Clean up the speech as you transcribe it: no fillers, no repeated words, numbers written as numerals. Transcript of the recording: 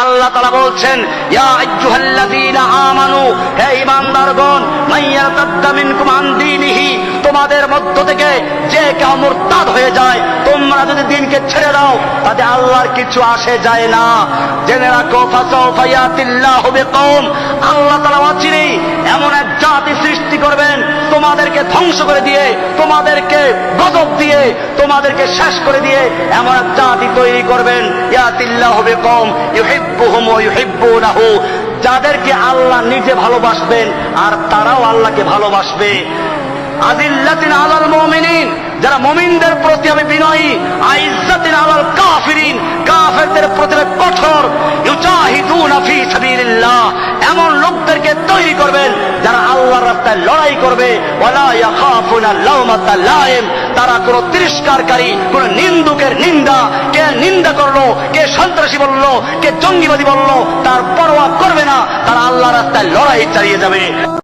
আল্লাহ তাআলা বলছেন, ইয়া আইয়ুহাল্লাযীনা আমানু, হে ঈমানদারগণ, মাইয়ারতাদ্দা মিনকুম আন দীনিহি, তোমাদের মধ্য থেকে যে কেউ মুরতাদ হয়ে যায়, তোমরা যদি দ্বীনকে ছেড়ে দাও তাতে আল্লাহর কিছু আসে যায় না। জেনে রাখো, ফাসাউফা ইয়াতিল্লাহু বিকওম, আল্লাহ তাআলা অচিরেই এমন এক জাতি সৃষ্টি করবেন, তোমাদেরকে ধ্বংস করে দিয়ে, তোমাদেরকে গজব দিয়ে, তোমাদেরকে শেষ করে দিয়ে এমন এক জাতি তৈরি করবেন, ইয়াতিল্লাহু বিকওম ইউহিব্বুহুম ওয়া ইউহিব্বুনাহু, যাদেরকে আল্লাহ নিজে ভালোবাসবেন আর তারাও আল্লাহকে ভালোবাসবে। আযিল্লাতিন আলাল মুমিনিন, যারা মুমিনদের প্রতি আমি বিনয়ী, আইজ্জাতিন আলাল কাফিরিন, কাফেরদের প্রতি কঠোর। ইউজাহিদুনা ফি সাবিলিল্লাহ, এমন লোকদেরকে তৈরি করবেন যারা আল্লাহর রাস্তায় লড়াই করবে। ওয়ালা ইয়াখাফুনা লাওমাতা লাইম, তারা কোন তিরস্কারকারী, কোন নিন্দুকের নিন্দা, কে নিন্দা করলো, কে সন্ত্রাসী বললো, কে জঙ্গিবাদী বললো, তার পরোয়া করবে না। তারা আল্লাহর রাস্তায় লড়াই চালিয়ে যাবে।